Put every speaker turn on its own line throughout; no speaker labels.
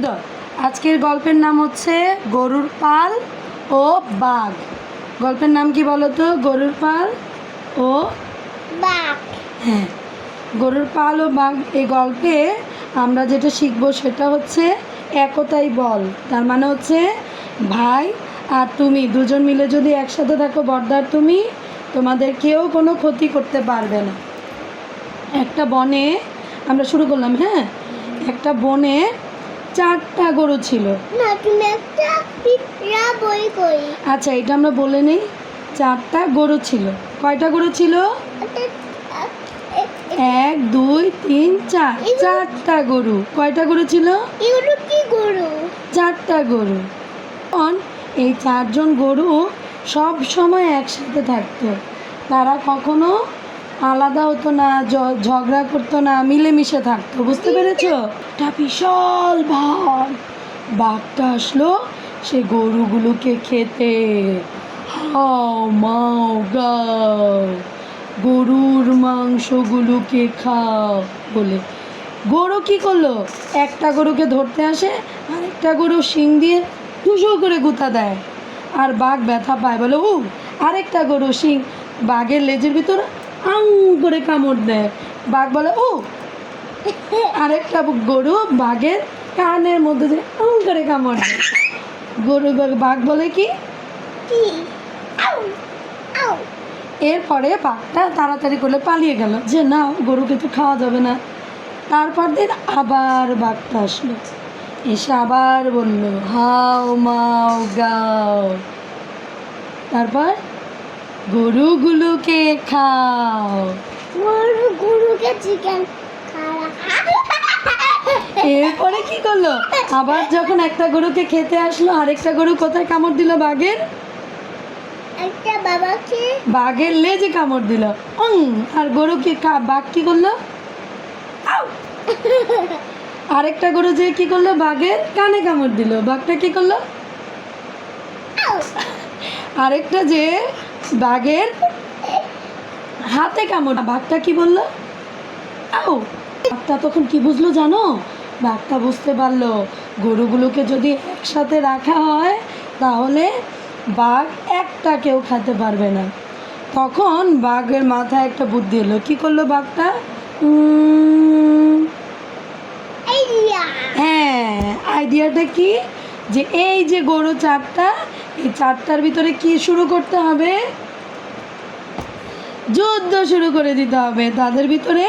যুদ্ধ। আজকের গল্পের নাম হচ্ছে গরুর পাল ও বাঘ। গল্পের নাম কি বলো তো? গরুর পাল ও
বাঘ।
হ্যাঁ, গরুর পাল ও বাঘ। এই গল্পে আমরা যেটা শিখবো সেটা হচ্ছে একতাই বল। তার মানে হচ্ছে ভাই আর তুমি দুজন মিলে যদি একসাথে থাকো, বড়দার তুমি, তোমাদের কেউ কোনো ক্ষতি করতে পারবে না। একটা বনে আমরা শুরু করলাম। হ্যাঁ, একটা বনে 4টা গরু ছিল।
না, তুমি একটা পিঁপড়া বই কই।
আচ্ছা, এটা আমরা বলে নিই। 4টা গরু ছিল। কয়টা গরু ছিল? 1 2 3 4, 4টা গরু। কয়টা গরু ছিল?
এগুলো কি গরু?
4টা গরু। এখন এই 4জন গরু সব সময় একসাথে থাকতো। তারা কখনো আলাদা হতো না, ঝগড়া করতো না, মিলেমিশে থাকতো। বুঝতে পেরেছো? একটা বিশাল বাঘটা আসলো সে গরুগুলোকে খেতে। হাও মাও গাও, গরুর মাংসগুলোকে খাও বলে গরু কি করলো? একটা গরুকে ধরতে আসে, আরেকটা গরু শিং দিয়ে টুসু করে গুঁতা দেয়, আর বাঘ ব্যথা পায় বলে ও। আরেকটা গরু শিং বাঘের লেজের ভিতর আং করে কামড় দেয়, বাঘ বলে ও। আরেকটা গরু বাঘের কানের মধ্যে দিয়ে আং করে কামড় দেয়, বাঘ বলে কি?
আউ আউ।
এরপরে বাঘটা তাড়াতাড়ি করে পালিয়ে গেল যে না, গরুকে তো খাওয়া যাবে না। তারপর দিন আবার বাঘটা আসলো, এসে আবার বলল হাও মাও গাও, তারপর গরুগুলোকে খাও।
গরুকে চিকেন খাওয়া।
এরপরে কি করলো? আবার যখন একটা গরুকে খেতে আসলো, আরেকটা গরু কোথায় কামড় দিল? বাঘের
একটা বাবাকে
বাঘের লেজে কামড় দিল। আর গরু কি বাঘ কি করলো? আউ! আরেকটা গরু যে কি করলো? বাঘের কানে কামড় দিল। বাঘটা কি করলো? আরেকটা যে বাঘের হাতে কামড়, বাঘটা কি বললো? আউ! বাঘটা তখন কি বুঝলো জানো? বাঘটা বুঝতে পারলো গরুগুলোকে যদি একসাথে রাখা হয় তাহলে বাঘ একটা কেউ খেতে পারবে না। তখন বাঘের মাথায় একটা বুদ্ধি এলো। কি করলো বাঘটা? হ্যাঁ, আইডিয়াটা কি? যে এই যে গরু 4টা, এই 4টার ভিতরে কি শুরু করতে হবে? যুদ্ধ শুরু করে দিতে হবে। তাদের ভিতরে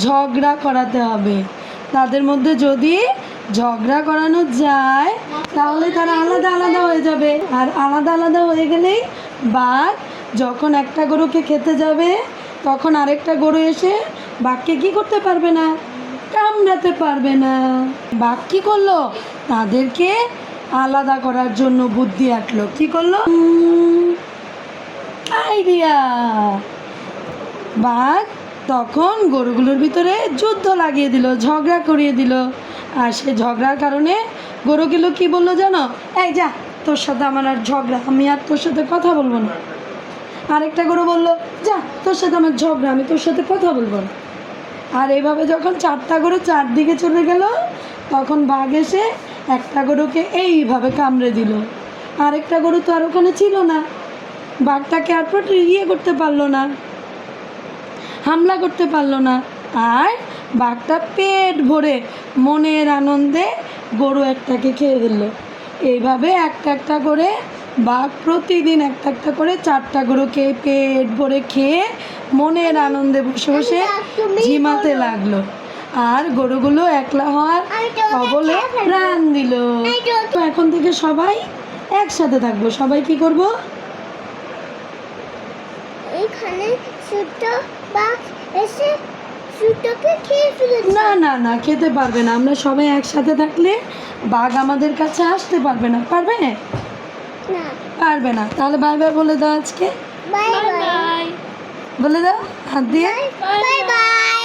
ঝগড়া করাতে হবে। তাদের মধ্যে যদি ঝগড়া করানো যায় তাহলে তারা আলাদা আলাদা হয়ে যাবে। আর আলাদা আলাদা হয়ে গেলেই বাঘ যখন একটা গরুকে খেতে যাবে তখন আরেকটা গরু এসে বাঘকে কি করতে পারবে না? কামড়াতে পারবে না। বাঘ কি করলো? তাদেরকে আলাদা করার জন্য বুদ্ধি আঁটলো। কি করলো? আইডিয়া। বাঘ তখন গরুগুলোর ভিতরে যুদ্ধ লাগিয়ে দিল, ঝগড়া করিয়ে দিল। আর সে ঝগড়ার কারণে গরুগুলো কি বললো জানো? এই যা, তোর সাথে আমার আর ঝগড়া, আমি আর তোর সাথে কথা বলবো না। আরেকটা গরু বললো যা, তোর সাথে আমার ঝগড়া, আমি তোর সাথে কথা বলবো না। আর এইভাবে যখন 4টা গরু 4 দিকে চলে গেল তখন বাঘ এসে একটা গরুকে এইভাবে কামড়ে দিল। আরেকটা গরু তো আর ওখানে ছিল না, বাঘটাকে আর করতে পারলো না, হামলা করতে পারলো না। আর বাঘটা পেট ভরে মনের আনন্দে গরু একটাকে খেয়ে দিল। এইভাবে একটা একটা করে বাঘ প্রতিদিন একটা একটা করে 4টা গরুকে পেট ভরে খেয়ে মনের আনন্দে বসে বসে ঝিমাতে লাগলো। আর গরুগুলো একলা হওয়ার কবলে প্রাণ দিল। তো এখন থেকে সবাই একসাথে থাকবো। সবাই কি করব?
এখানে ছোট বাঘ এসে ছোটকে খেয়ে ফেলেছে।
না না না, খেতে পারবে না। আমরা সবাই একসাথে থাকলে বাঘ আমাদের কাছে আসতে পারবে না। পারবে?
না,
পারবে না। তাহলে বাই বাই বলে দাও আজকে।
Bye bye.
বলে দাও হাত দিয়ে।
Bye bye.